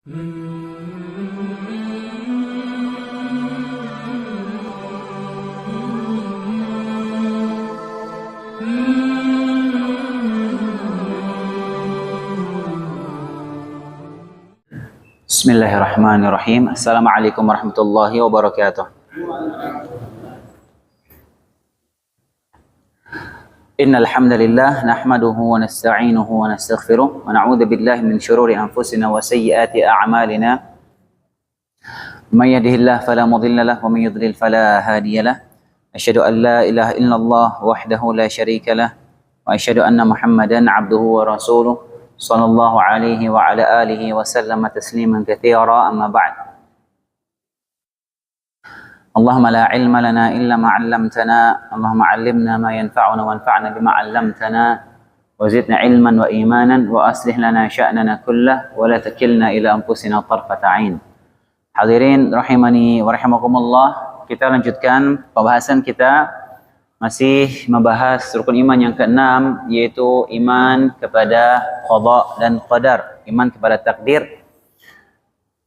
Bismillahirrahmanirrahim. Assalamualaikum warahmatullahi wabarakatuh. Innal hamdalillah nahmaduhu wa nasta'inuhu wa nastaghfiruh wa na'udzu billahi min shururi anfusina wa sayyiati a'malina. May yahdihillahu fala mudilla lahu wa may yudlil fala hadiya lahu. Asyhadu an la ilaha illallah wahdahu la syarika lahu wa asyhadu anna Muhammadan 'abduhu wa rasuluh sallallahu alaihi wa ala alihi wa sallama tasliman katsira, amma ba'd. Allahumma la ilma lana illa ma 'allamtana, Allahumma 'allimna ma yanfa'una wanfa'na bima 'allamtana wa zidna ilman wa imanan wa aslih lana sya'nana kullah wa la takilna ila anfusina tarfata 'ain. Hadirin rahimani wa rahimakumullah, kita lanjutkan pembahasan kita, masih membahas rukun iman yang keenam, yaitu iman kepada qada dan qadar, iman kepada takdir.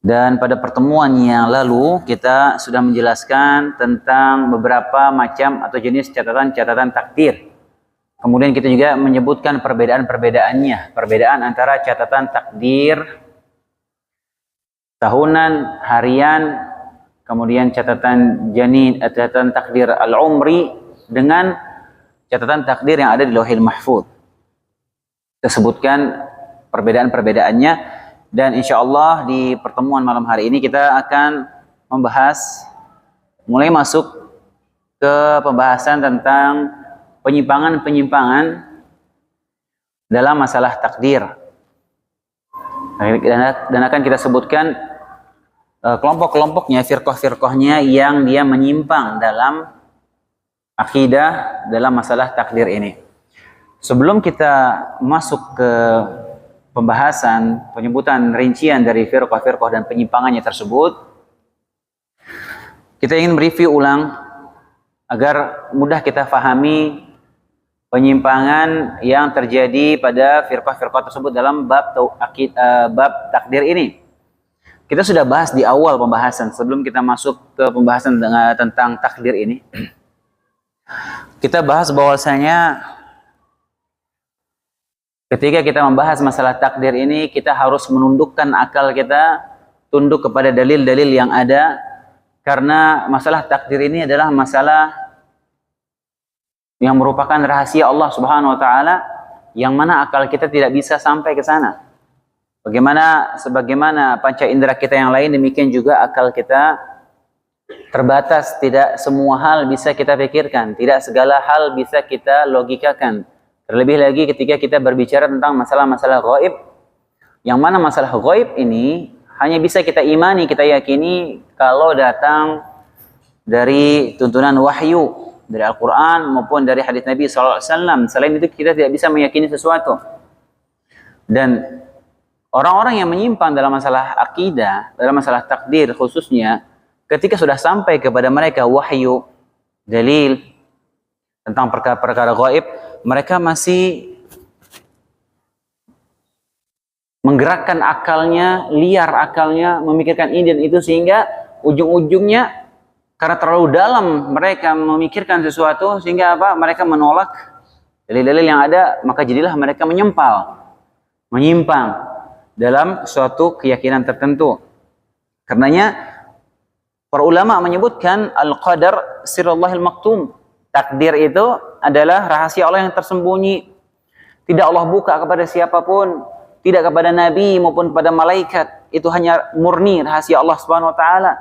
Dan pada pertemuan yang lalu kita sudah menjelaskan tentang beberapa macam atau jenis catatan-catatan takdir. Kemudian kita juga menyebutkan perbedaan-perbedaannya, perbedaan antara catatan takdir tahunan, harian, kemudian catatan catatan takdir al-umri dengan catatan takdir yang ada di Lauhil Mahfuz. Kita sebutkan perbedaan-perbedaannya, dan insya Allah di pertemuan malam hari ini kita akan membahas, mulai masuk ke pembahasan tentang penyimpangan-penyimpangan dalam masalah takdir. Dan akan kita sebutkan kelompok-kelompoknya, firqah-firqahnya yang dia menyimpang dalam akidah dalam masalah takdir ini. Sebelum kita masuk ke pembahasan, penyebutan rincian dari firqah-firqah dan penyimpangannya tersebut, kita ingin mereview ulang agar mudah kita fahami penyimpangan yang terjadi pada firqah-firqah tersebut dalam bab takdir ini. Kita sudah bahas di awal pembahasan, sebelum kita masuk ke pembahasan tentang takdir ini. Kita bahas bahwasanya ketika kita membahas masalah takdir ini, kita harus menundukkan akal kita, tunduk kepada dalil-dalil yang ada, karena masalah takdir ini adalah masalah yang merupakan rahasia Allah Subhanahu wa taala, yang mana akal kita tidak bisa sampai ke sana. Sebagaimana panca indera kita yang lain, demikian juga akal kita terbatas, tidak semua hal bisa kita pikirkan, tidak segala hal bisa kita logikakan. Terlebih lagi ketika kita berbicara tentang masalah-masalah ghaib, yang mana masalah ghaib ini hanya bisa kita imani, kita yakini kalau datang dari tuntunan wahyu, dari Al-Quran maupun dari hadis Nabi SAW. Selain itu kita tidak bisa meyakini sesuatu. Dan orang-orang yang menyimpang dalam masalah akidah, dalam masalah takdir khususnya, ketika sudah sampai kepada mereka wahyu, dalil tentang perkara-perkara ghaib, mereka masih menggerakkan akalnya, liar akalnya, memikirkan ini dan itu, sehingga ujung-ujungnya karena terlalu dalam mereka memikirkan sesuatu, sehingga apa? Mereka menolak dalil-dalil yang ada, maka jadilah mereka menyimpang dalam suatu keyakinan tertentu. Karenanya para ulama menyebutkan al-qadar sirrullahil maktum. Takdir itu adalah rahasia Allah yang tersembunyi. Tidak Allah buka kepada siapapun, tidak kepada nabi maupun kepada malaikat. Itu hanya murni rahasia Allah Subhanahu wa taala.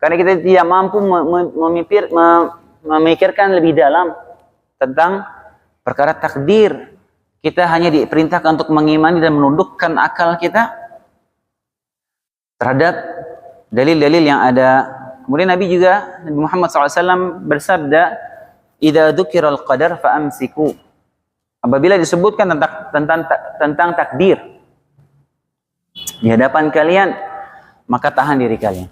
Karena kita tidak mampu memikirkan lebih dalam tentang perkara takdir. Kita hanya diperintahkan untuk mengimani dan menundukkan akal kita terhadap dalil-dalil yang ada. Kemudian Nabi Muhammad SAW bersabda, "Idza dzukiral qadar fa'amsiku." Apabila disebutkan tentang takdir di hadapan kalian, maka tahan diri kalian.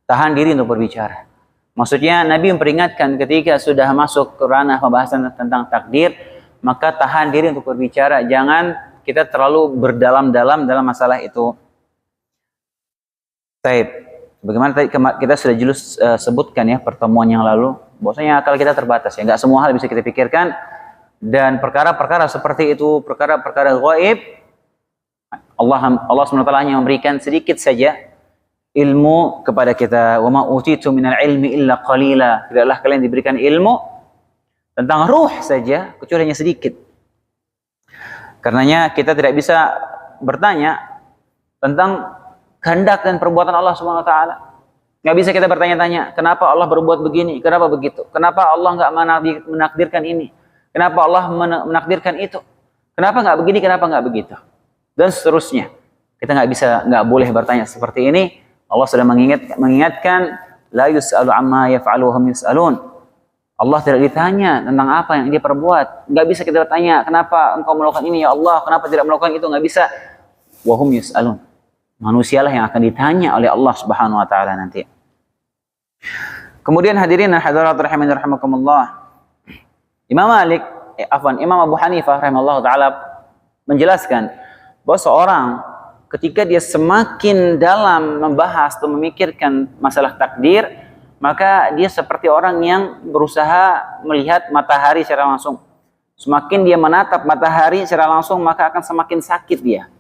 Tahan diri untuk berbicara. Maksudnya Nabi memperingatkan ketika sudah masuk ke ranah pembahasan tentang takdir, maka tahan diri untuk berbicara. Jangan kita terlalu berdalam-dalam dalam masalah itu. Taib. Bagaimana tadi kita sudah jelas sebutkan ya pertemuan yang lalu, bahwasanya akal kita terbatas ya, nggak semua hal bisa kita pikirkan, dan perkara-perkara seperti itu, perkara-perkara gaib, Allah SWT hanya memberikan sedikit saja ilmu kepada kita. Wa ma utitu minal ilmi illa qalila. Tidaklah kalian diberikan ilmu tentang ruh saja kecuali hanya sedikit. Karenanya kita tidak bisa bertanya tentang kehendak dan perbuatan Allah Subhanahu wa taala. Nggak bisa kita bertanya-tanya, kenapa Allah berbuat begini, kenapa begitu? Kenapa Allah nggak menakdirkan ini? Kenapa Allah menakdirkan itu? Kenapa nggak begini, kenapa nggak begitu? Dan seterusnya. Kita nggak boleh bertanya seperti ini. Allah sudah mengingatkan, la yus'alu amma yaf'alu wa hum yus'alun. Allah tidak ditanya tentang apa yang dia perbuat. Nggak bisa kita bertanya, kenapa engkau melakukan ini ya Allah, kenapa tidak melakukan itu? Nggak bisa. Wa hum yus'alun. Manusialah yang akan ditanya oleh Allah Subhanahu wa taala nanti. Kemudian hadirin dan hadirat rahimani rahimakumullah. Imam Abu Hanifah rahimahullah taala menjelaskan bahwa seorang ketika dia semakin dalam membahas atau memikirkan masalah takdir, maka dia seperti orang yang berusaha melihat matahari secara langsung. Semakin dia menatap matahari secara langsung, maka akan semakin sakit dia.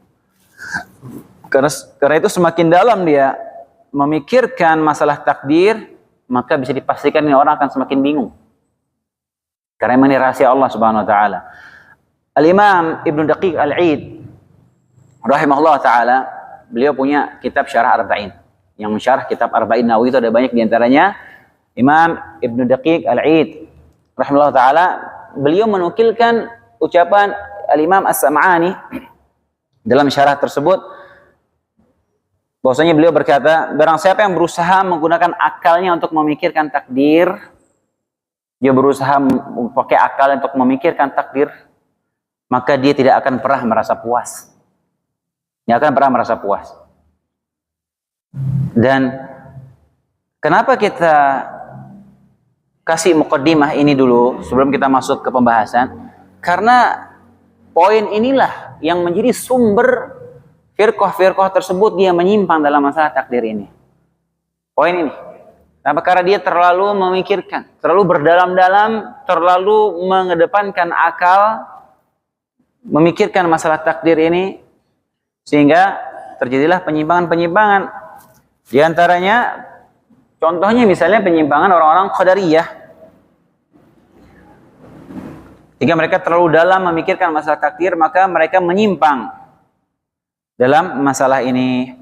Karena itu semakin dalam dia memikirkan masalah takdir, maka bisa dipastikan ini orang akan semakin bingung. Karena ini rahasia Allah Subhanahu wa taala. Al-Imam Ibnu Daqiq Al-Aid rahimahullah taala, beliau punya kitab Syarah Arba'in. Yang mensyarah kitab Arba'in Nawawi itu ada banyak di antaranya Imam Ibnu Daqiq Al-Aid rahimahullah taala, beliau menukilkan ucapan Al-Imam As-Sam'ani dalam syarah tersebut. Bahwasanya beliau berkata, barang siapa yang berusaha menggunakan akalnya untuk memikirkan takdir, dia berusaha pakai akal untuk memikirkan takdir, maka dia tidak akan pernah merasa puas. Dia akan pernah merasa puas. Dan kenapa kita kasih muqaddimah ini dulu sebelum kita masuk ke pembahasan? Karena poin inilah yang menjadi sumber firqah-firqah tersebut dia menyimpang dalam masalah takdir ini. Poin ini. Kenapa? Karena dia terlalu memikirkan, terlalu berdalam-dalam, terlalu mengedepankan akal, memikirkan masalah takdir ini, sehingga terjadilah penyimpangan-penyimpangan. Di antaranya, contohnya misalnya penyimpangan orang-orang Qadariyah. Jika mereka terlalu dalam memikirkan masalah takdir, maka mereka menyimpang dalam masalah ini.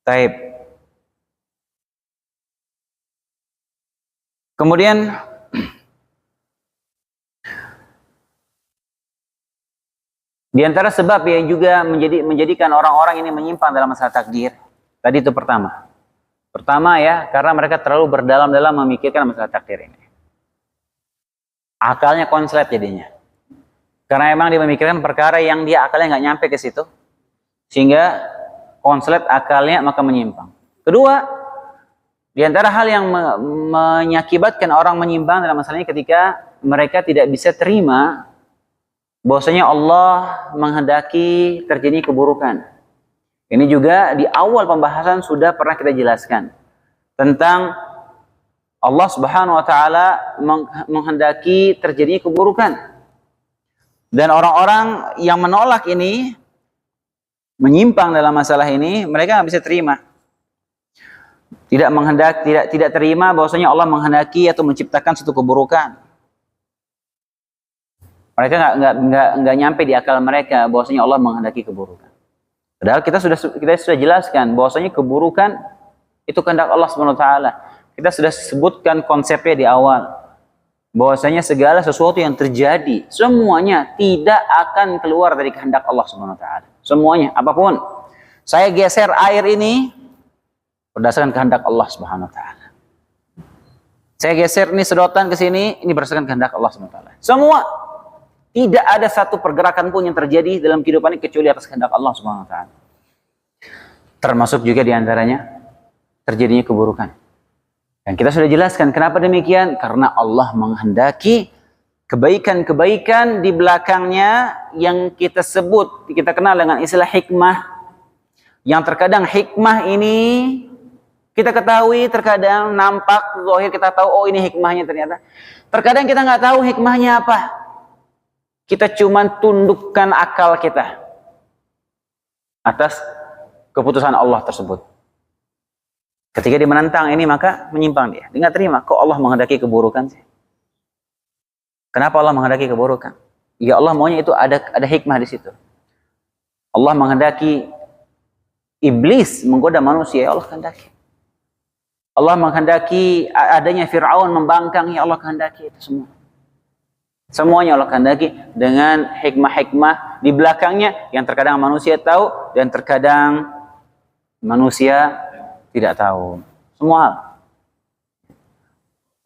Taib. Kemudian di antara sebab yang juga menjadikan orang-orang ini menyimpang dalam masalah takdir, tadi itu pertama. Pertama ya, karena mereka terlalu berdalam-dalam memikirkan masalah takdir ini. Akalnya konslet jadinya. Karena emang dia memikirkan perkara yang dia akalnya nggak nyampe ke situ, sehingga konslet akalnya maka menyimpang. Kedua, di antara hal yang mengakibatkan orang menyimpang dalam masalah ini ketika mereka tidak bisa terima bahwasanya Allah menghendaki terjadi keburukan. Ini juga di awal pembahasan sudah pernah kita jelaskan tentang Allah Subhanahu wa taala menghendaki terjadi keburukan. Dan orang-orang yang menolak ini, menyimpang dalam masalah ini, mereka nggak bisa terima. Tidak terima bahwasanya Allah menghendaki atau menciptakan suatu keburukan. Mereka nggak nyampe di akal mereka bahwasanya Allah menghendaki keburukan. Padahal kita sudah jelaskan bahwasanya keburukan itu kehendak Allah Subhanahu wa taala. Kita sudah sebutkan konsepnya di awal. Bahwasanya segala sesuatu yang terjadi semuanya tidak akan keluar dari kehendak Allah Subhanahu wa taala. Semuanya, apapun. Saya geser air ini berdasarkan kehendak Allah Subhanahu wa taala. Saya geser ini sedotan ke sini, ini berdasarkan kehendak Allah Subhanahu wa taala. Semua, tidak ada satu pergerakan pun yang terjadi dalam kehidupan ini kecuali atas kehendak Allah Subhanahu wa taala. Termasuk juga di antaranya terjadinya keburukan. Dan kita sudah jelaskan kenapa demikian, karena Allah menghendaki kebaikan-kebaikan di belakangnya yang kita sebut, kita kenal dengan istilah hikmah. Yang terkadang hikmah ini kita ketahui, terkadang nampak, zahir kita tahu, oh ini hikmahnya ternyata. Terkadang kita nggak tahu hikmahnya apa. Kita cuma tundukkan akal kita atas keputusan Allah tersebut. Ketika dia menentang ini, maka menyimpang dia. Dia nggak terima, kok Allah menghendaki keburukan sih? Kenapa Allah menghendaki keburukan? Ya Allah maunya itu ada hikmah di situ. Allah menghendaki iblis menggoda manusia, ya Allah kehendaki. Allah menghendaki adanya Fir'aun membangkang, ya Allah kehendaki itu semua. Semuanya Allah kehendaki dengan hikmah-hikmah di belakangnya yang terkadang manusia tahu dan terkadang manusia tidak tahu. Semua hal.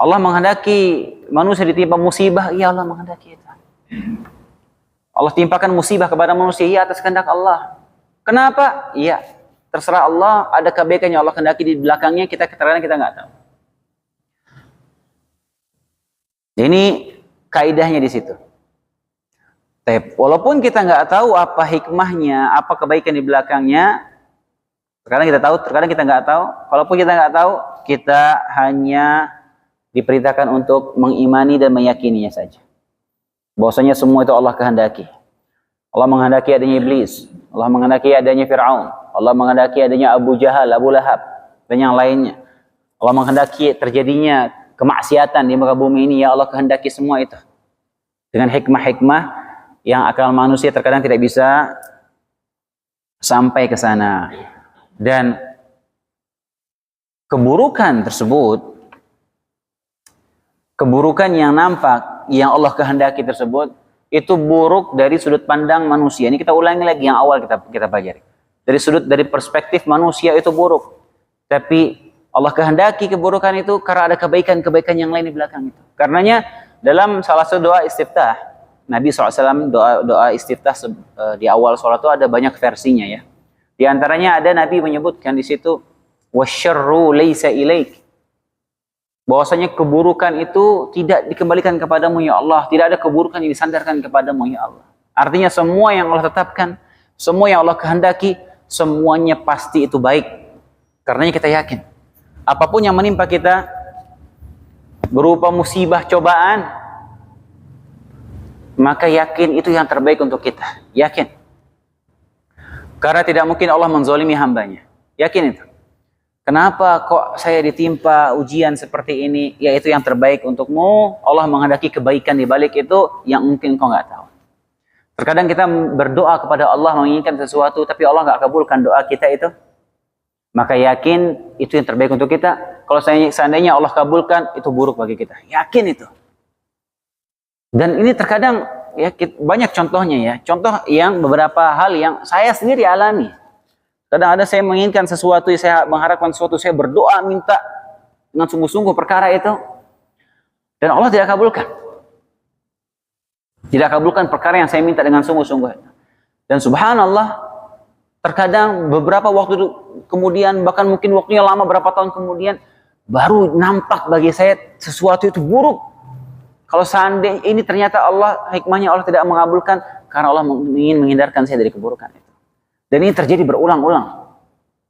Allah menghendaki manusia ditimpa musibah, ya Allah menghendaki itu. Allah timpakan musibah kepada manusia, ya atas kehendak Allah. Kenapa? Iya, terserah Allah, ada kebaikan yang Allah kehendaki di belakangnya, terkadang kita nggak tahu. Ini kaidahnya di situ. Walaupun kita nggak tahu apa hikmahnya, apa kebaikan di belakangnya, terkadang kita tahu, terkadang kita nggak tahu. Walaupun kita nggak tahu, kita hanya diperintahkan untuk mengimani dan meyakininya saja. Bahwasanya semua itu Allah kehendaki. Allah menghendaki adanya iblis, Allah menghendaki adanya Fir'aun, Allah menghendaki adanya Abu Jahal, Abu Lahab, dan yang lainnya. Allah menghendaki terjadinya kemaksiatan di muka bumi ini, ya Allah kehendaki semua itu. Dengan hikmah-hikmah yang akal manusia terkadang tidak bisa sampai ke sana. Dan keburukan tersebut, keburukan yang nampak, yang Allah kehendaki tersebut, itu buruk dari sudut pandang manusia. Ini kita ulangi lagi yang awal kita pelajari. Dari perspektif manusia itu buruk. Tapi Allah kehendaki keburukan itu karena ada kebaikan-kebaikan yang lain di belakang itu. Karenanya dalam salah satu doa istiftah, Nabi SAW doa istiftah di awal sholat itu ada banyak versinya ya. Di antaranya ada Nabi menyebutkan di situ, wasyarru laisa ilaik. Bahwasanya keburukan itu tidak dikembalikan kepadamu ya Allah. Tidak ada keburukan yang disandarkan kepadamu ya Allah. Artinya semua yang Allah tetapkan, semua yang Allah kehendaki, semuanya pasti itu baik. Karenanya kita yakin. Apapun yang menimpa kita berupa musibah, cobaan, maka yakin itu yang terbaik untuk kita. Yakin. Karena tidak mungkin Allah menzalimi hambanya. Yakin itu. Kenapa kok saya ditimpa ujian seperti ini? Ya itu yang terbaik untukmu. Allah menghendaki kebaikan di balik itu yang mungkin kau nggak tahu. Terkadang kita berdoa kepada Allah menginginkan sesuatu, tapi Allah nggak kabulkan doa kita itu. Maka yakin itu yang terbaik untuk kita. Kalau seandainya Allah kabulkan, itu buruk bagi kita. Yakin itu. Dan ini terkadang ya banyak contohnya ya. Contoh yang beberapa hal yang saya sendiri alami. Kadang ada saya menginginkan sesuatu, saya mengharapkan sesuatu, saya berdoa minta dengan sungguh-sungguh perkara itu, dan Allah tidak kabulkan. Tidak kabulkan perkara yang saya minta dengan sungguh-sungguh. Dan subhanallah, terkadang beberapa waktu kemudian, bahkan mungkin waktunya lama, berapa tahun kemudian, baru nampak bagi saya sesuatu itu buruk. Kalau seandainya ini ternyata Allah, hikmahnya Allah tidak mengabulkan, karena Allah ingin menghindarkan saya dari keburukan itu. Dan ini terjadi berulang-ulang.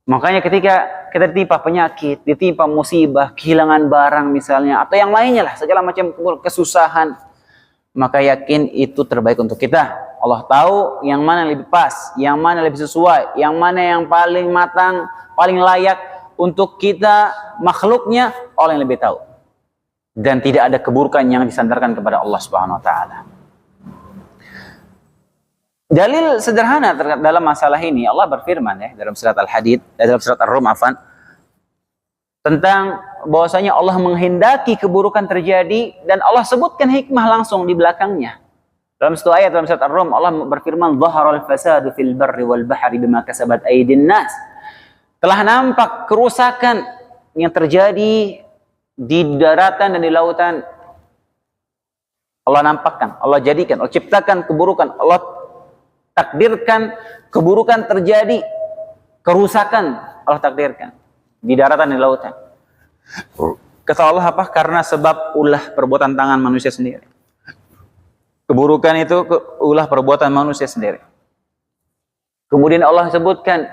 Makanya ketika kita ditimpa penyakit, ditimpa musibah, kehilangan barang misalnya, atau yang lainnya lah, segala macam kesusahan, maka yakin itu terbaik untuk kita. Allah tahu yang mana yang lebih pas, yang mana yang lebih sesuai, yang mana yang paling matang, paling layak untuk kita, makhluknya, Allah yang lebih tahu. Dan tidak ada keburukan yang disandarkan kepada Allah Subhanahu wa taala. Dalil sederhana dalam masalah ini, Allah berfirman ya dalam surat Al-Hadid, dalam surat Ar-Rum tentang bahwasanya Allah menghendaki keburukan terjadi dan Allah sebutkan hikmah langsung di belakangnya. Dalam satu ayat dalam surat Ar-Rum Allah berfirman, "Dhaharal fasadu fil barri wal bahri bima kasabat aydin nas." Telah nampak kerusakan yang terjadi di daratan dan di lautan. Allah nampakkan, Allah jadikan, Allah ciptakan keburukan, Allah takdirkan keburukan terjadi, kerusakan Allah takdirkan di daratan dan di lautan. Kata Allah apa? Karena sebab ulah perbuatan tangan manusia sendiri. Keburukan itu ulah perbuatan manusia sendiri. Kemudian Allah sebutkan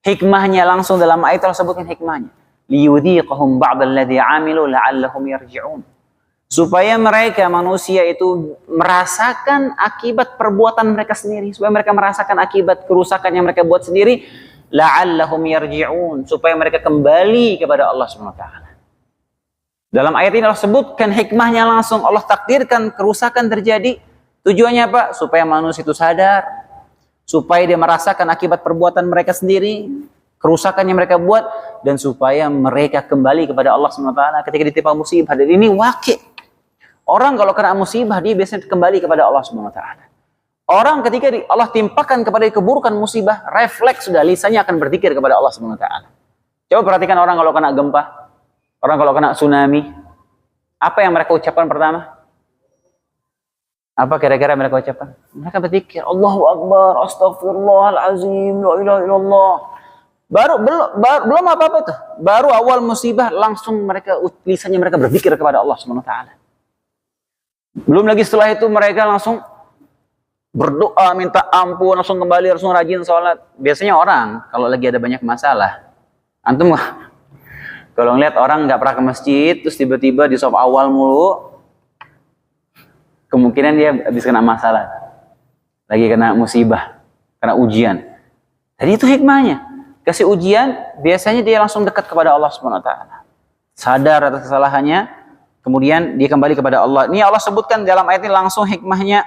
Hikmahnya langsung dalam ayat Allah sebutkan hikmahnya. Liyudhiqahum ba'dalladzi 'amilu la'allahum yarji'un. Supaya mereka manusia itu merasakan akibat perbuatan mereka sendiri, supaya mereka merasakan akibat kerusakan yang mereka buat sendiri, la'allahum yarji'un, supaya mereka kembali kepada Allah Subhanahu wa taala. Dalam ayat ini Allah sebutkan hikmahnya langsung, Allah takdirkan kerusakan terjadi. Tujuannya apa? Supaya manusia itu sadar, supaya dia merasakan akibat perbuatan mereka sendiri, kerusakan yang mereka buat, dan supaya mereka kembali kepada Allah SWT ketika ditimpa musibah. Dan ini wakil. Orang kalau kena musibah, dia biasanya kembali kepada Allah SWT. Orang ketika Allah timpakan kepada keburukan musibah, refleks sudah lisannya akan berzikir kepada Allah SWT. Coba perhatikan orang kalau kena gempa, orang kalau kena tsunami, apa yang mereka ucapkan pertama? Apa kira-kira mereka ucapkan? Mereka berzikir, Allahu Akbar, Astaghfirullahalazim, la ilaha illallah. Belum apa-apa tuh. Baru awal musibah langsung mereka lisannya mereka berzikir kepada Allah Subhanahu wa taala. Belum lagi setelah itu mereka langsung berdoa minta ampun, langsung kembali, langsung rajin sholat. Biasanya orang kalau lagi ada banyak masalah, antum kalau ngeliat orang nggak pernah ke masjid terus tiba-tiba di shop awal mulu, kemungkinan dia habis kena masalah, lagi kena musibah, kena ujian. Jadi itu hikmahnya. Kasih ujian, biasanya dia langsung dekat kepada Allah Subhanahu wa taala. Sadar atas kesalahannya, kemudian dia kembali kepada Allah. Ini Allah sebutkan dalam ayat ini langsung hikmahnya.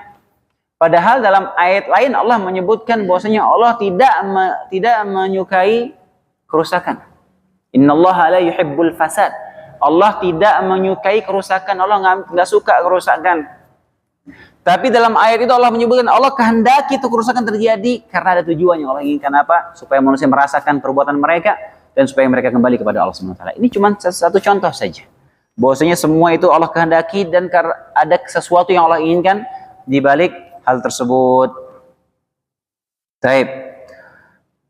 Padahal dalam ayat lain Allah menyebutkan bahwasanya Allah tidak menyukai kerusakan. Innallaha la yuhibbul fasad. Allah tidak menyukai kerusakan, Allah nggak suka kerusakan. Tapi dalam ayat itu Allah menyebutkan Allah kehendaki itu kerusakan terjadi karena ada tujuannya. Allah inginkan apa? Supaya manusia merasakan perbuatan mereka dan supaya mereka kembali kepada Allah Subhanahu wa taala. Ini cuma satu contoh saja. Bahwasanya semua itu Allah kehendaki dan ada sesuatu yang Allah inginkan di balik hal tersebut. Baik.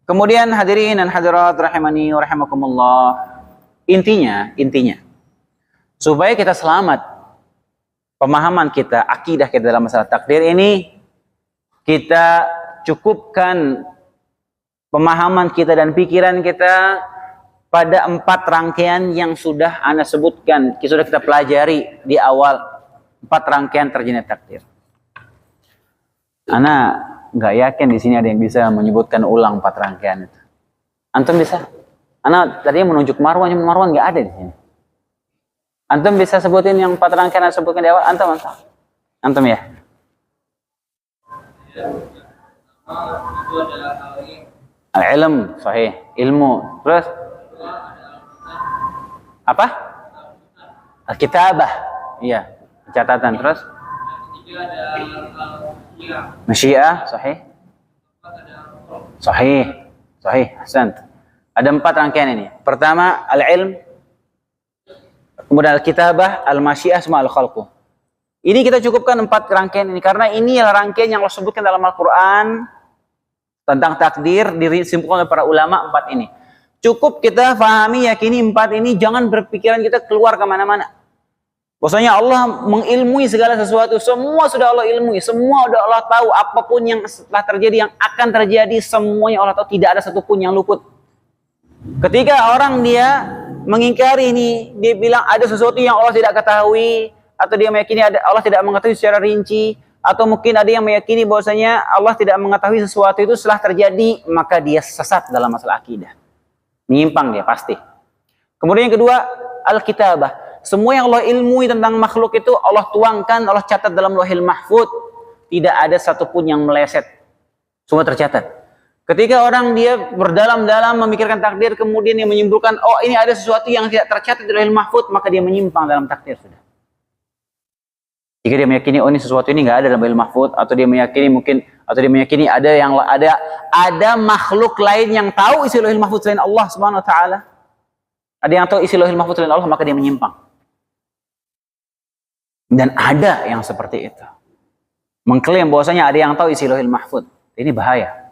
Kemudian hadirin dan hadirat rahimani wa rahimakumullah. Intinya supaya kita selamat, pemahaman kita, akidah kita dalam masalah takdir ini, kita cukupkan pemahaman kita dan pikiran kita pada 4 rangkaian yang sudah Anda sebutkan, sudah kita pelajari di awal, 4 rangkaian terjadinya takdir. Ana nggak yakin di sini ada yang bisa menyebutkan ulang 4 rangkaian itu. Antum bisa? Ana tadinya menunjuk Marwan nggak ada di sini. Antum bisa sebutin yang 4 rangkaian yang sebutkan di awal? Antum ya? Al-ilm, sahih. Ilmu. Terus? Apa? Al-kitabah. Iya. Catatan. Terus? Masyiah, sahih. Sahih. Hasan. Ada 4 rangkaian ini. Pertama, al-ilm. Kemudian al-kitabah, al-masyiah, sama al-khalqu. Ini kita cukupkan 4 rangkaian ini. Karena ini adalah rangkaian yang Allah sebutkan dalam Al-Quran. Tentang takdir, disimpulkan oleh para ulama 4 ini. Cukup kita fahami, yakini 4 ini. Jangan berpikiran kita keluar kemana-mana. Bahwasanya Allah mengilmui segala sesuatu. Semua sudah Allah ilmui. Semua sudah Allah tahu. Apapun yang setelah terjadi, yang akan terjadi, semuanya Allah tahu. Tidak ada satupun yang luput. Ketika orang dia mengingkari ini, dia bilang ada sesuatu yang Allah tidak ketahui, atau dia meyakini Allah tidak mengetahui secara rinci, atau mungkin ada yang meyakini bahwasanya Allah tidak mengetahui sesuatu itu setelah terjadi, maka dia sesat dalam masalah akidah. Menyimpang dia pasti. Kemudian yang kedua, al-kitabah. Semua yang Allah ilmui tentang makhluk itu Allah tuangkan, Allah catat dalam Lauhil Mahfuz. Tidak ada satupun yang meleset. Semua tercatat. Ketika orang dia berdalam-dalam memikirkan takdir, kemudian dia menyimpulkan, oh ini ada sesuatu yang tidak tercatat di Lauhil Mahfuz, maka dia menyimpang dalam takdir sudah. Jika dia meyakini, oh ini sesuatu ini nggak ada dalam Lauhil Mahfuz, atau dia meyakini ada makhluk lain yang tahu isi Lauhil Mahfuz selain Allah Subhanahu wa taala. Ada yang tahu isi Lauhil Mahfuz selain Allah, maka dia menyimpang. Dan ada yang seperti itu. Mengklaim bahwasanya ada yang tahu isi Lauhil Mahfuz. Ini bahaya.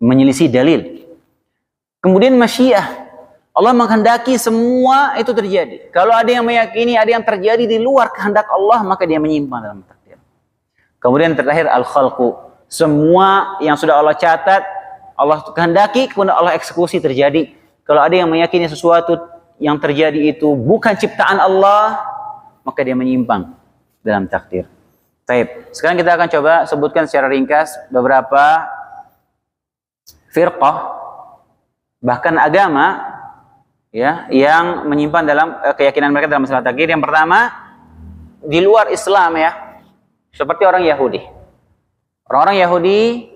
Menyelisih dalil. Kemudian masyiah. Allah menghendaki semua itu terjadi. Kalau ada yang meyakini ada yang terjadi di luar kehendak Allah, maka dia menyimpang dalam takdir. Kemudian terakhir al-khalqu. Semua yang sudah Allah catat Allah kehendaki, kemudian Allah eksekusi terjadi. Kalau ada yang meyakini sesuatu yang terjadi itu bukan ciptaan Allah, maka dia menyimpang dalam takdir. Baik, sekarang kita akan coba sebutkan secara ringkas beberapa firqah, bahkan agama, ya, yang menyimpan dalam keyakinan mereka dalam masalah takdir. Yang pertama, di luar Islam, ya, seperti orang Yahudi. Orang-orang Yahudi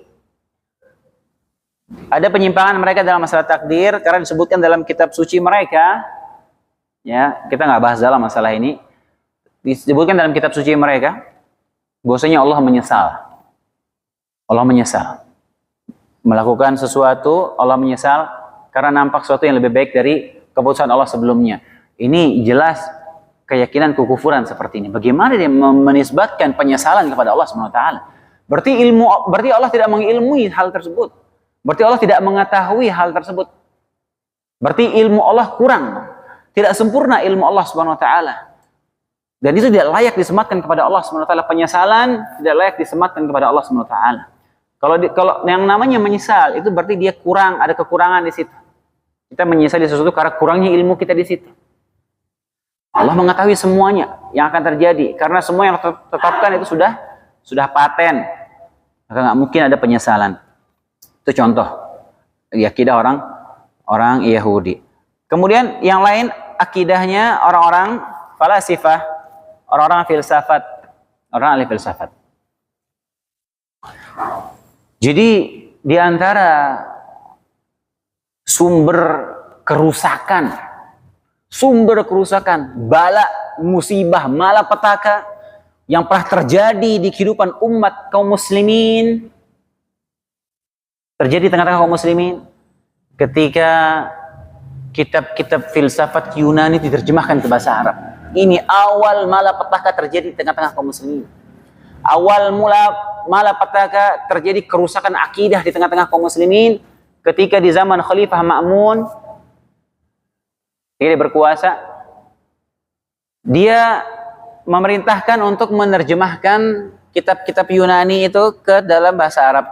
ada penyimpangan mereka dalam masalah takdir karena disebutkan dalam kitab suci mereka. Ya, kita nggak bahas dalam masalah ini. Disebutkan dalam kitab suci mereka, bahwasanya Allah menyesal. Allah menyesal melakukan sesuatu, Allah menyesal karena nampak sesuatu yang lebih baik dari keputusan Allah sebelumnya. Ini jelas keyakinan kekufuran seperti ini. Bagaimana dia menisbatkan penyesalan kepada Allah SWT? Berarti Allah tidak mengilmui hal tersebut. Berarti Allah tidak mengetahui hal tersebut. Berarti ilmu Allah kurang. Tidak sempurna ilmu Allah SWT. Dan itu tidak layak disematkan kepada Allah SWT. Penyesalan tidak layak disematkan kepada Allah SWT. Kalau yang namanya menyesal, itu berarti dia kurang, ada kekurangan di situ. Kita menyesali sesuatu karena kurangnya ilmu kita di situ. Allah mengetahui semuanya yang akan terjadi. Karena semua yang tetapkan itu sudah paten. Maka nggak mungkin ada penyesalan. Itu contoh akidah orang Yahudi. Kemudian yang lain akidahnya orang-orang falasifah, orang-orang filsafat, orang ahli filsafat. Jadi di antara sumber kerusakan, bala, musibah, malapetaka yang pernah terjadi di kehidupan umat kaum muslimin, terjadi di tengah-tengah kaum muslimin ketika kitab-kitab filsafat Yunani diterjemahkan ke bahasa Arab. Ini awal malapetaka terjadi di tengah-tengah kaum muslimin. Awal mula malapetaka terjadi kerusakan akidah di tengah-tengah kaum muslimin ketika di zaman Khalifah Ma'mun dia berkuasa. Dia memerintahkan untuk menerjemahkan kitab-kitab Yunani itu ke dalam bahasa Arab.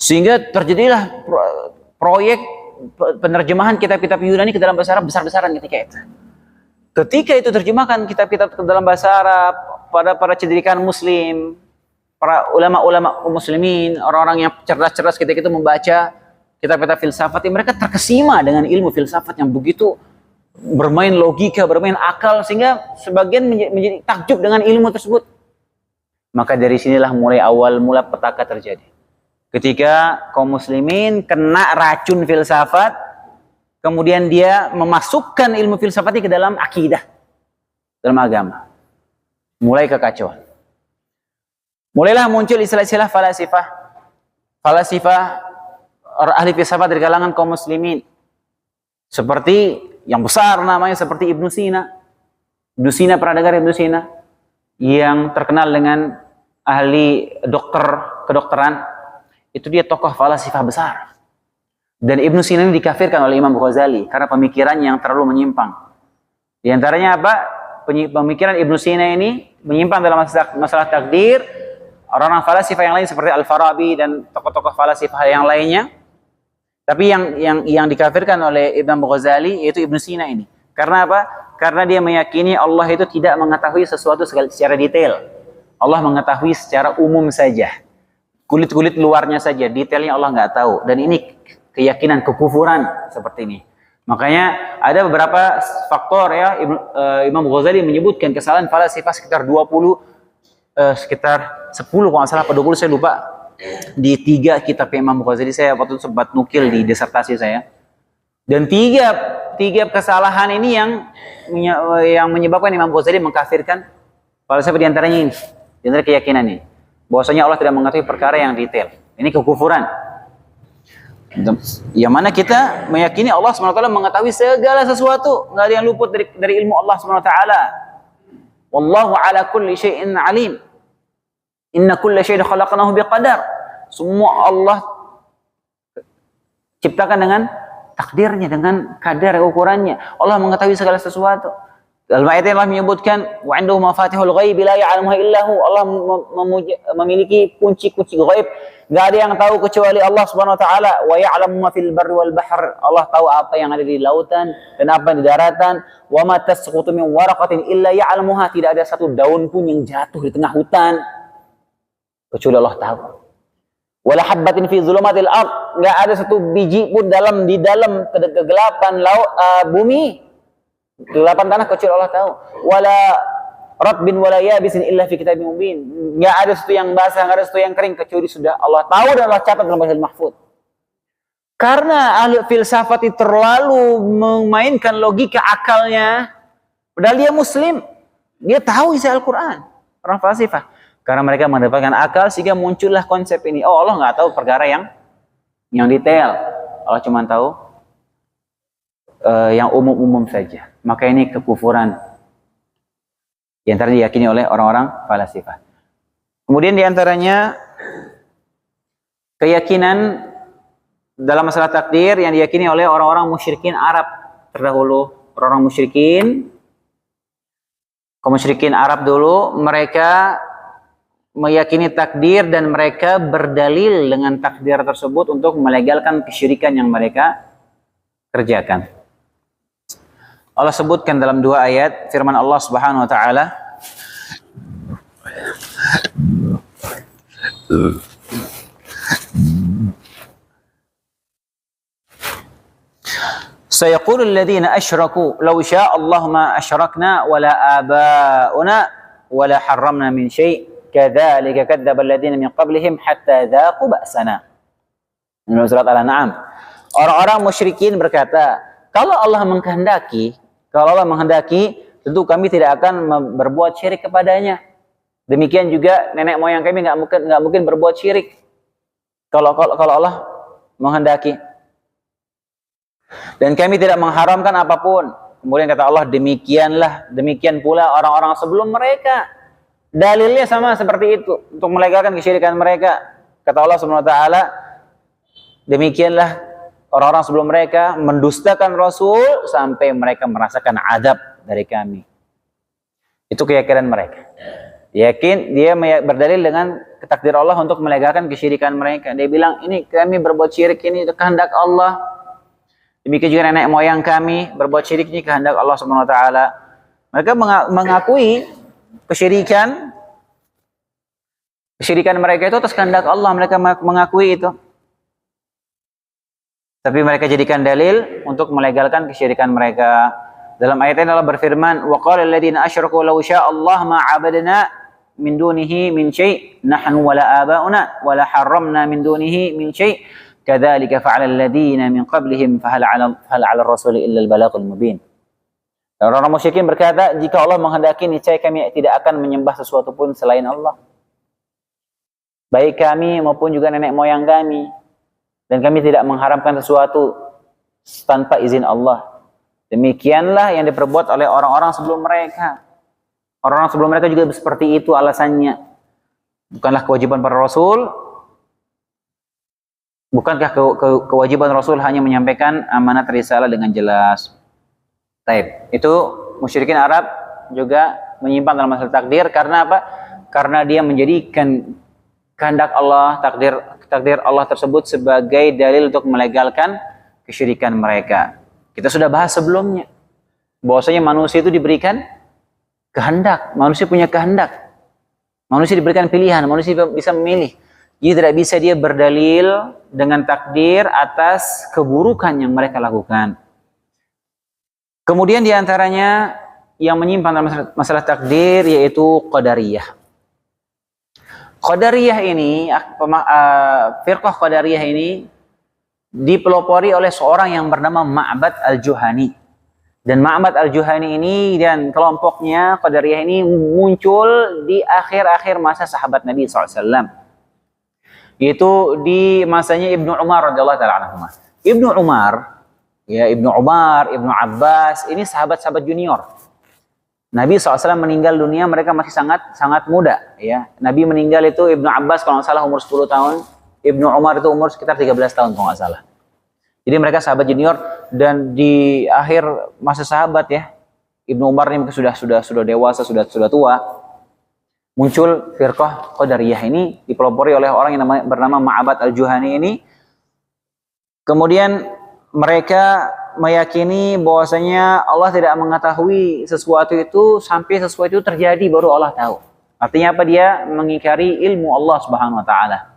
Sehingga terjadilah proyek penerjemahan kitab-kitab Yunani ke dalam bahasa Arab besar-besaran ketika itu. Ketika itu terjemahkan kitab-kitab ke dalam bahasa Arab, para cendekiawan muslim, para ulama-ulama muslimin, orang-orang yang cerdas-cerdas ketika itu membaca kitab-kitab filsafat, mereka terkesima dengan ilmu filsafat yang begitu bermain logika, bermain akal, sehingga sebagian menjadi takjub dengan ilmu tersebut. Maka dari sinilah mulai awal mula petaka terjadi. Ketika kaum muslimin kena racun filsafat, kemudian dia memasukkan ilmu filsafat ke dalam akidah, dalam agama. Mulai kekacauan. Mulailah muncul istilah-istilah falasifah. Falasifah, ahli filsafat dari kalangan kaum muslimin. Seperti yang besar namanya seperti Ibnu Sina. Ibnu Sina, pernah dengar Ibnu Sina? Yang terkenal dengan ahli kedokteran. Itu dia tokoh falasifah besar. Dan Ibnu Sina ini dikafirkan oleh Imam Ghazali karena pemikirannya yang terlalu menyimpang. Di antaranya apa? Pemikiran Ibnu Sina ini menyimpang dalam masalah takdir. Orang-orang falasifah yang lain seperti Al-Farabi dan tokoh-tokoh falasifah yang lainnya. Tapi yang dikafirkan oleh Imam Ghazali yaitu Ibnu Sina ini. Karena apa? Karena dia meyakini Allah itu tidak mengetahui sesuatu secara detail. Allah mengetahui secara umum saja. Kulit-kulit luarnya saja, detailnya Allah nggak tahu. Dan ini keyakinan kekufuran seperti ini. Makanya ada beberapa faktor, ya. Imam Ghazali menyebutkan kesalahan falasifah sekitar 10 kalau nggak salah, 20 saya lupa. Di 3 kitab Imam Ghazali, saya waktu itu sempat nukil di disertasi saya. Dan tiga kesalahan ini yang menyebabkan Imam Ghazali mengkafirkan falsafah, di antaranya ini, di antara keyakinan ini, bahwasanya Allah tidak mengetahui perkara yang detail. Ini kekufuran. Yang mana kita meyakini Allah SWT mengetahui segala sesuatu, nggak ada yang luput dari ilmu Allah SWT. Wallahu ala kulli syai'in alim. Inna kulla syai'in khalaqnahu biqadar. Semua Allah ciptakan dengan takdirnya, dengan kadar ukurannya. Allah mengetahui segala sesuatu. Dalam ayat yang Allah menyebutkan, wa 'indahu mafatihul ghaib la ya'lamuha illa hu. Allah memiliki kunci-kunci ghaib Nggak ada yang tahu kecuali Allah Subhanahu wa taala. Wa ya'lamu ma fil barri wal bahr. Allah tahu apa yang ada di lautan dan apa di daratan. Wa ma tasqutu min waraqatin illa ya'lamuha. Tidak ada satu daun pun yang jatuh di tengah hutan kecuali Allah tahu. Wala habbatin fi zulumatil ard. Nggak ada satu biji pun di dalam kegelapan bumi, kegelapan tanah kecuali Allah tahu. Wala ratbin wala yabisin illa fi kitabim mubin. Enggak ada sesuatu yang basah, enggak ada sesuatu yang kering kecuali sudah Allah tahu dan Allah catat dalam Lauhul Mahfuz. Karena ahli filsafat itu terlalu memainkan logika akalnya, padahal dia muslim, dia tahu isi Al-Qur'an. Orang falsafah. Karena mereka mendapatkan akal sehingga muncullah konsep ini. Oh, Allah enggak tahu perkara yang detail. Allah cuma tahu yang umum-umum saja. Maka ini kekufuran yang tadi diyakini oleh orang-orang falsafah. Kemudian diantaranya keyakinan dalam masalah takdir yang diyakini oleh orang-orang musyrikin Arab terdahulu. Orang-orang kaum musyrikin Arab dulu, mereka meyakini takdir dan mereka berdalil dengan takdir tersebut untuk melegalkan kesyirikan yang mereka kerjakan. Allah sebutkan dalam dua ayat firman Allah Subhanahu wa taala, sayaqulu alladhina asyraku law syaa Allah ma asyrakna wala abauna wala harramna min syai' kadzalika kadzdzaba alladhina min qablihim hatta dzaqu ba'sana. Dalam surat Al-An'am. Orang-orang musyrikin berkata, kalau Allah menghendaki, tentu kami tidak akan berbuat syirik kepadanya. Demikian juga nenek moyang kami nggak mungkin berbuat syirik kalau Allah menghendaki. Dan kami tidak mengharamkan apapun. Kemudian kata Allah, demikian pula orang-orang sebelum mereka. Dalilnya sama seperti itu untuk melegalkan kesyirikan mereka. Kata Allah Subhanahu wa taala, demikianlah orang-orang sebelum mereka mendustakan Rasul sampai mereka merasakan azab dari kami. Itu keyakinan mereka. Dia berdalil dengan takdir Allah untuk melegalkan kesyirikan mereka. Dia bilang, ini kami berbuat syirik ini itu kehendak Allah. Demikian juga nenek moyang kami berbuat syirik ini kehendak Allah Subhanahu wa taala. Mereka mengakui kesyirikan mereka itu atas kehendak Allah, mereka mengakui itu. Tapi mereka jadikan dalil untuk melegalkan kesyirikan mereka. Dalam ayat ini Allah berfirman, wa qala alladziina asyraku law syaa Allah ma 'abadna min dunihi min syai' nahnu wala abauna wala harramna min dunihi min syai' kadzalika fa'ala alladziina min qablihim fahal 'ala ar-rasuli illa al-balaghul mubin. Orang-orang musyrikin berkata, jika Allah menghendaki niscaya kami tidak akan menyembah sesuatu pun selain Allah. Baik kami maupun juga nenek moyang kami. Dan kami tidak mengharamkan sesuatu tanpa izin Allah. Demikianlah yang diperbuat oleh orang-orang sebelum mereka. Orang-orang sebelum mereka juga seperti itu alasannya. Bukanlah kewajiban para Rasul. Bukankah kewajiban Rasul hanya menyampaikan amanat risalah dengan jelas. Taib. Itu musyrikin Arab juga menyimpan dalam masalah takdir. Karena apa? Karena dia menjadikan kehendak Allah, takdir Allah tersebut sebagai dalil untuk melegalkan kesyirikan mereka. Kita sudah bahas sebelumnya bahwasanya manusia itu diberikan kehendak, manusia punya kehendak, manusia diberikan pilihan, manusia bisa memilih. Jadi tidak bisa dia berdalil dengan takdir atas keburukan yang mereka lakukan. Kemudian diantaranya yang menyimpan dalam masalah takdir yaitu Qadariyah. Qadariyah ini, firqah Qadariyah ini dipelopori oleh seorang yang bernama Ma'bad al-Juhani. Dan Ma'bad al-Juhani ini dan kelompoknya Qadariyah ini muncul di akhir-akhir masa sahabat Nabi SAW. Yaitu di masanya Ibnu Umar radhiyallahu ta'ala anhu. Ibnu Umar, Ibnu Abbas, ini sahabat-sahabat junior. Nabi SAW meninggal dunia, mereka masih sangat muda. Ya. Nabi meninggal itu Ibnu Abbas kalau nggak salah umur 10 tahun. Ibnu Umar itu umur sekitar 13 tahun kalau nggak salah. Jadi mereka sahabat junior dan di akhir masa sahabat ya, Ibnu Umar ini sudah dewasa, sudah tua. muncul firqah Qadariyah ini dipelopori oleh orang yang bernama Ma'bad Al-Juhani ini. Kemudian mereka meyakini bahwasanya Allah tidak mengetahui sesuatu itu sampai sesuatu itu terjadi baru Allah tahu. Artinya apa? Dia mengingkari ilmu Allah Subhanahu wa taala.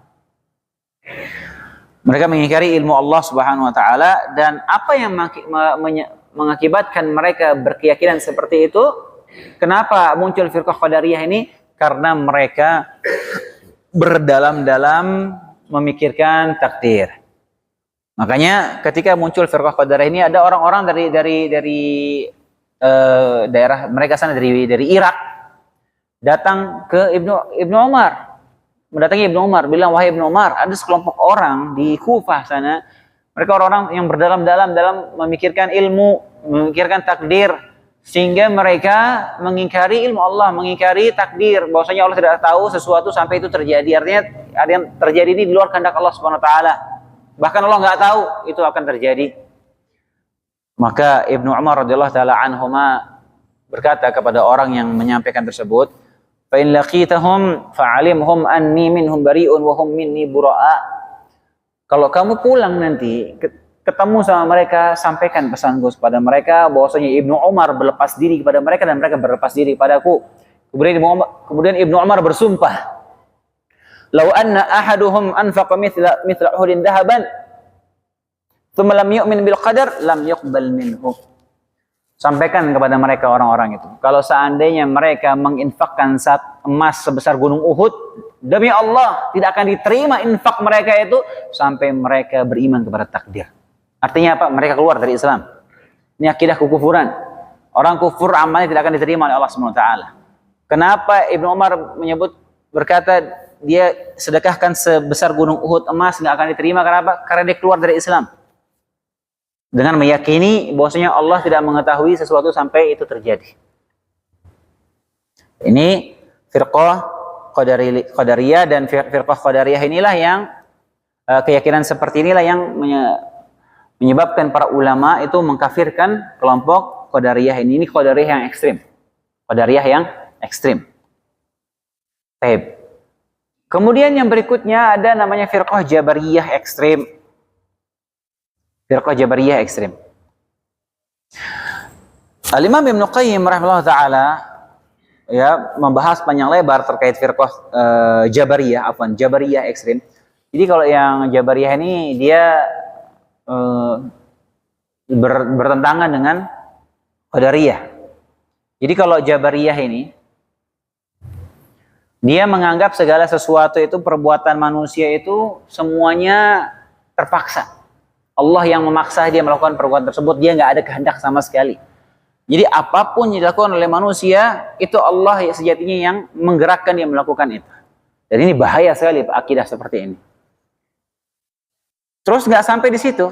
Mereka mengingkari ilmu Allah Subhanahu wa taala, dan apa yang mengakibatkan mereka berkeyakinan seperti itu? Kenapa muncul firqah Qadariyah ini? Karena mereka berdalam-dalam memikirkan takdir. Makanya ketika muncul firqah Qadariyah ini, ada orang-orang dari daerah mereka sana, dari Irak, datang ke Ibnu Umar, mendatangi Ibnu Umar, bilang, wahai Ibnu Umar, ada sekelompok orang di Kufah sana, mereka orang-orang yang berdalam-dalam dalam memikirkan ilmu, memikirkan takdir, sehingga mereka mengingkari ilmu Allah, mengingkari takdir, bahwasanya Allah tidak tahu sesuatu sampai itu terjadi. Artinya ada yang terjadi ini di luar kehendak Allah Subhanahu wa taala. Bahkan Allah nggak tahu itu akan terjadi. Maka Ibnu Umar radhiyallahu taala anhuma berkata kepada orang yang menyampaikan tersebut, fa in laqitahum fa'alimhum anni minhum bari'un wa hum minni bura'a. Kalau kamu pulang nanti ketemu sama mereka, sampaikan pesanku kepada mereka bahwasanya Ibnu Umar berlepas diri kepada mereka dan mereka berlepas diri padaku. Kemudian Ibnu Umar bersumpah, "Lau anna ahaduhum anfaqa mithla Uhudin dhahaban, thumma lam yu'min bil qadar, lam yuqbal minhu." Sampaikan kepada mereka orang-orang itu, kalau seandainya mereka menginfakkan emas sebesar gunung Uhud, demi Allah tidak akan diterima infak mereka itu sampai mereka beriman kepada takdir. Artinya apa? Mereka keluar dari Islam. Ini akidah kekufuran. Orang kufur amalnya tidak akan diterima oleh Allah Subhanahu wa taala. Kenapa Ibnu Umar berkata dia sedekahkan sebesar gunung Uhud emas nggak akan diterima? Kenapa? Karena dia keluar dari Islam. Dengan meyakini bahwasanya Allah tidak mengetahui sesuatu sampai itu terjadi. Ini firqah Qadariyah, dan firqah Qadariyah inilah yang keyakinan seperti inilah yang menyebabkan para ulama itu mengkafirkan kelompok Qadariyah ini. Ini Qadariyah yang ekstrim. Qadariyah yang ekstrim. Baik. Kemudian yang berikutnya ada namanya firqah Jabariyah ekstrim. Firqah Jabariyah ekstrim. Al-Imam Ibnu Qayyim rahimahullah ta'ala ya membahas panjang lebar terkait firqah Jabariyah ekstrim. Jadi kalau yang Jabariyah ini dia bertentangan dengan Qadariyah. Jadi kalau Jabariyah ini dia menganggap segala sesuatu itu, perbuatan manusia itu semuanya terpaksa. Allah yang memaksa dia melakukan perbuatan tersebut, dia nggak ada kehendak sama sekali. Jadi apapun yang dilakukan oleh manusia, itu Allah sejatinya yang menggerakkan dia melakukan itu. Dan ini bahaya sekali akidah seperti ini. Terus nggak sampai di situ.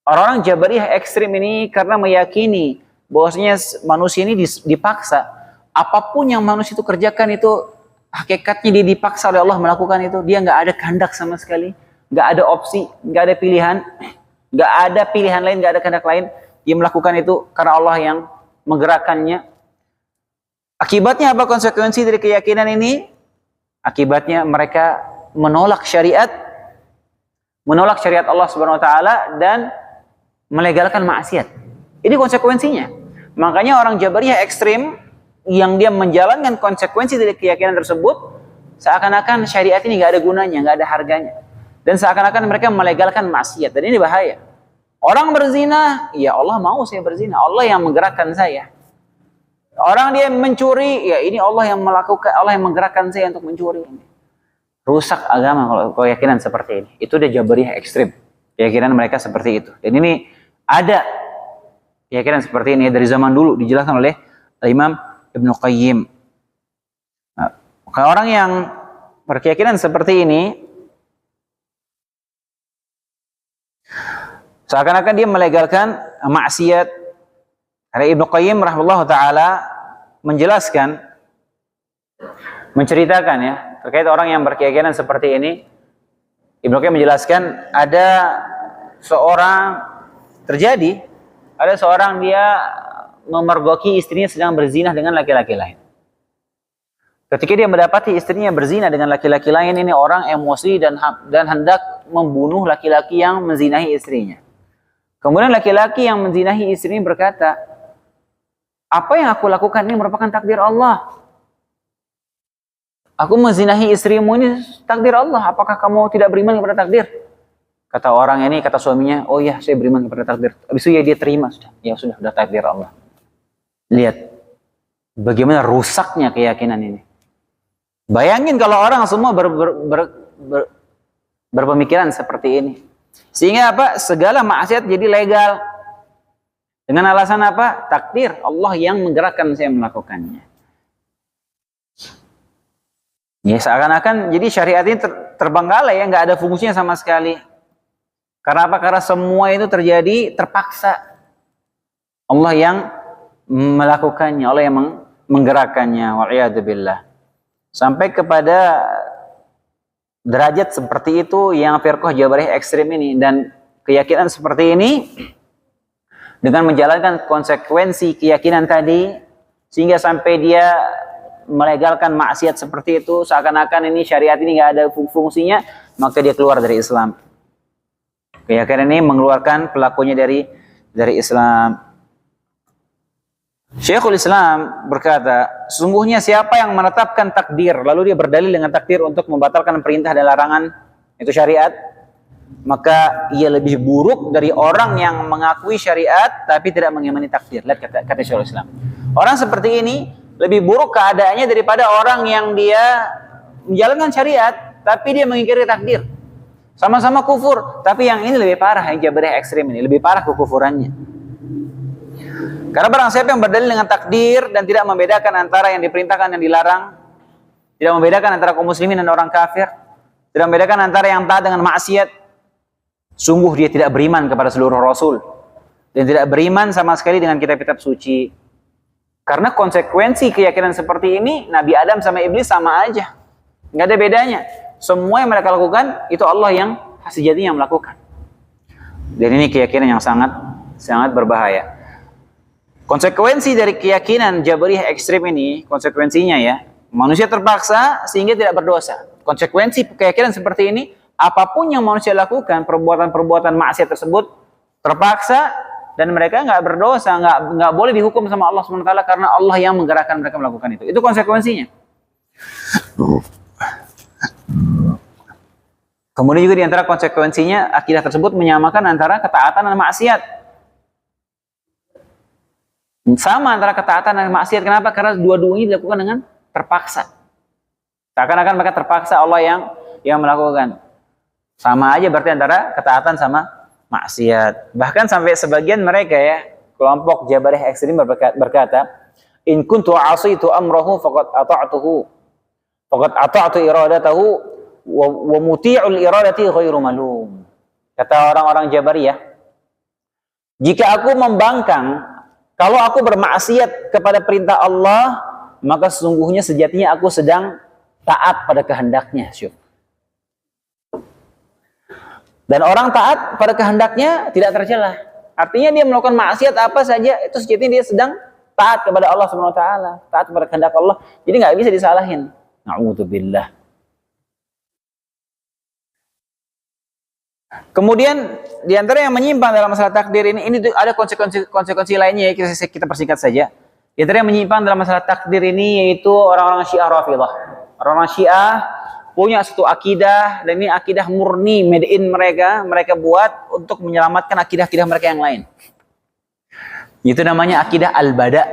Orang-orang Jabariyah ekstrim ini karena meyakini bahwasanya manusia ini dipaksa. Apapun yang manusia itu kerjakan itu hakikatnya dia dipaksa oleh Allah melakukan itu. Dia nggak ada kehendak sama sekali. Nggak ada opsi, nggak ada pilihan, nggak ada pilihan lain, nggak ada kehendak lain. Dia melakukan itu karena Allah yang menggerakkannya. Akibatnya apa konsekuensi dari keyakinan ini? Akibatnya mereka menolak syariat Allah Subhanahu wa taala dan melegalkan maksiat. Ini konsekuensinya. Makanya orang Jabariyah ekstrim yang dia menjalankan konsekuensi dari keyakinan tersebut, seakan-akan syariat ini nggak ada gunanya, nggak ada harganya. Dan seakan-akan mereka melegalkan maksiat. Dan ini bahaya. Orang berzina, ya Allah mau saya berzina. Allah yang menggerakkan saya. Orang dia mencuri, ya ini Allah yang menggerakkan saya untuk mencuri. Rusak agama kalau keyakinan seperti ini. Itu dia Jabariyah ekstrim. Keyakinan mereka seperti itu. Dan ini ada keyakinan seperti ini dari zaman dulu dijelaskan oleh Imam Ibnu Qayyim. Nah, orang yang berkeyakinan seperti ini seakan-akan dia melegalkan maksiat. Karena Ibnu Qayyim rahimahullah ta'ala menceritakan ya terkait orang yang berkeyakinan seperti ini. Ibnu Qayyim menjelaskan ada seorang dia memergoki istrinya sedang berzina dengan laki-laki lain. Ketika dia mendapati istrinya berzina dengan laki-laki lain, ini orang emosi dan hendak membunuh laki-laki yang menzinahi istrinya. Kemudian laki-laki yang menzinahi istrinya berkata, apa yang aku lakukan ini merupakan takdir Allah. Aku menzinahi istrimu ini takdir Allah. Apakah kamu tidak beriman kepada takdir? Kata orang ini, kata suaminya, oh ya, saya beriman kepada takdir. Habis itu ya dia terima, sudah takdir Allah. Lihat bagaimana rusaknya keyakinan ini. Bayangin kalau orang semua berpemikiran seperti ini. Sehingga apa? Segala maksiat jadi legal. Dengan alasan apa? Takdir Allah yang menggerakkan saya melakukannya. Ya seakan-akan jadi syariat ini terbengkalai ya, nggak ada fungsinya sama sekali. Karena apa? Karena semua itu terjadi terpaksa. Allah yang melakukannya, Allah yang menggerakkannya. Wa'iyadzubillah. Sampai kepada derajat seperti itu yang firqah Jabariyah ekstrim ini, dan keyakinan seperti ini dengan menjalankan konsekuensi keyakinan tadi sehingga sampai dia melegalkan maksiat seperti itu, seakan-akan ini syariat ini nggak ada fungsinya, maka dia keluar dari Islam. Keyakinan ini mengeluarkan pelakunya dari Islam. Syekhul Islam berkata, sesungguhnya siapa yang menetapkan takdir lalu dia berdalil dengan takdir untuk membatalkan perintah dan larangan itu syariat, maka ia lebih buruk dari orang yang mengakui syariat tapi tidak mengimani takdir. Lihat kata Syekhul Islam, orang seperti ini lebih buruk keadaannya daripada orang yang dia menjalankan syariat tapi dia mengingkari takdir. Sama-sama kufur, tapi yang ini lebih parah, yang Jabariyah ekstrim ini lebih parah kekufurannya. Karena barang siapa yang berdalil dengan takdir dan tidak membedakan antara yang diperintahkan dan dilarang, tidak membedakan antara kaum muslimin dan orang kafir, tidak membedakan antara yang taat dengan maksiat, sungguh dia tidak beriman kepada seluruh rasul dan tidak beriman sama sekali dengan kitab-kitab suci. Karena konsekuensi keyakinan seperti ini, Nabi Adam sama iblis sama aja, nggak ada bedanya. Semua yang mereka lakukan itu Allah yang sejatinya melakukan. Dan ini keyakinan yang sangat berbahaya. Konsekuensi dari keyakinan Jabariyah ekstrim ini, konsekuensinya ya, manusia terpaksa sehingga tidak berdosa. Konsekuensi keyakinan seperti ini, apapun yang manusia lakukan, perbuatan-perbuatan maksiat tersebut terpaksa dan mereka nggak berdosa, nggak boleh dihukum sama Allah SWT karena Allah yang menggerakkan mereka melakukan itu. Itu konsekuensinya. Kemudian juga di antara konsekuensinya, akidah tersebut menyamakan antara ketaatan dan maksiat. Sama antara ketaatan dan maksiat. Kenapa? Karena dua-duanya dilakukan dengan terpaksa. Seakan-akan mereka terpaksa, Allah yang melakukan. Sama aja berarti antara ketaatan sama maksiat. Bahkan sampai sebagian mereka ya, kelompok Jabariyah ekstrim berkata, in kuntu asitu amrahu faqad ata'tuhu. Faqad ata'tu iradatahu wa muti'ul iradati ghairu malum. Kata orang-orang Jabariyah, jika aku membangkang, kalau aku bermaksiat kepada perintah Allah, maka sesungguhnya sejatinya aku sedang taat pada kehendaknya. Dan orang taat pada kehendaknya tidak tercela. Artinya dia melakukan maksiat apa saja, itu sejatinya dia sedang taat kepada Allah SWT, taat kepada kehendak Allah. Jadi nggak bisa disalahin. Na'udzubillah. Kemudian di antara yang menyimpang dalam masalah takdir ini ada konsekuensi lainnya ya, kita persingkat saja. Di antara yang menyimpang dalam masalah takdir ini yaitu orang-orang Syiah Rafidhah. Orang-orang Syiah punya satu akidah, dan ini akidah murni made in mereka buat untuk menyelamatkan akidah-akidah mereka yang lain. Itu namanya akidah Al-Bada.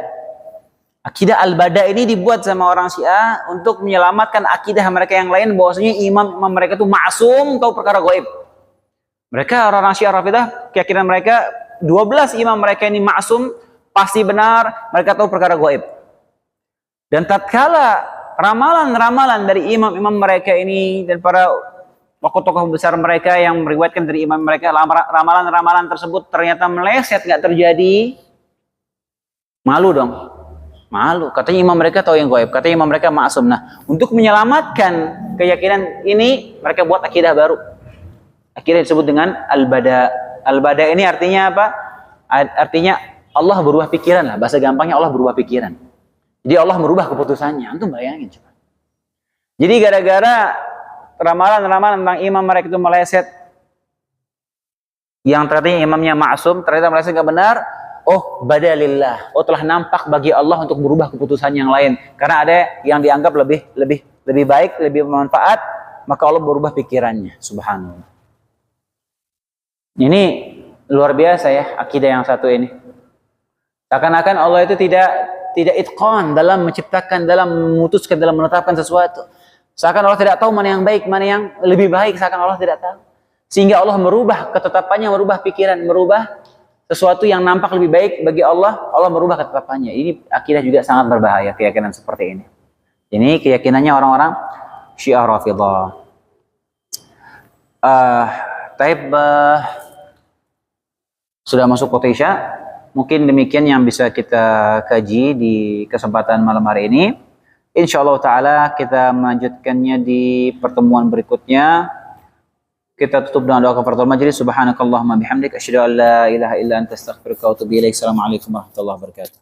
Akidah Al-Bada ini dibuat sama orang Syiah untuk menyelamatkan akidah mereka yang lain, bahwasanya imam mereka itu maksum, tahu perkara gaib. Mereka orang-orang Syiah Rafidhah, keyakinan mereka 12 imam mereka ini maksum, pasti benar, mereka tahu perkara gaib. Dan tatkala ramalan-ramalan dari imam-imam mereka ini dan para tokoh-tokoh besar mereka yang meriwayatkan dari imam mereka, ramalan-ramalan tersebut ternyata meleset, nggak terjadi, malu dong. Malu, katanya imam mereka tahu yang gaib, katanya imam mereka maksum. Nah, untuk menyelamatkan keyakinan ini, mereka buat akidah baru. Akhirnya disebut dengan Al-Bada. Al-Bada ini artinya apa? Artinya Allah berubah pikiran lah. Bahasa gampangnya Allah berubah pikiran. Jadi Allah merubah keputusannya. Antum bayangin coba. Jadi gara-gara ramalan-ramalan tentang imam mereka itu meleset, yang ternyata imamnya maksum, ternyata meleset nggak benar, oh badalillah, oh telah nampak bagi Allah untuk berubah keputusan yang lain. Karena ada yang dianggap lebih baik, lebih bermanfaat, maka Allah berubah pikirannya. Subhanallah. Ini luar biasa ya akidah yang satu ini. Seakan-akan Allah itu tidak itqan dalam menciptakan, dalam memutuskan, dalam menetapkan sesuatu. Seakan Allah tidak tahu mana yang baik, mana yang lebih baik, seakan Allah tidak tahu. Sehingga Allah merubah ketetapannya, merubah pikiran, merubah sesuatu yang nampak lebih baik bagi Allah, Allah merubah ketetapannya. Ini akidah juga sangat berbahaya, keyakinan seperti ini. Ini keyakinannya orang-orang Syiah Rafidhah. Sudah masuk waktu Isya. Mungkin demikian yang bisa kita kaji di kesempatan malam hari ini. Insyaallah ta'ala kita melanjutkannya di pertemuan berikutnya. Kita tutup dengan doa kafaratul majlis. Subhanakallahumma bihamdik asyhadu an la ilaha illa anta astaghfiruka wa atubu ilaik. Assalamualaikum warahmatullahi wabarakatuh.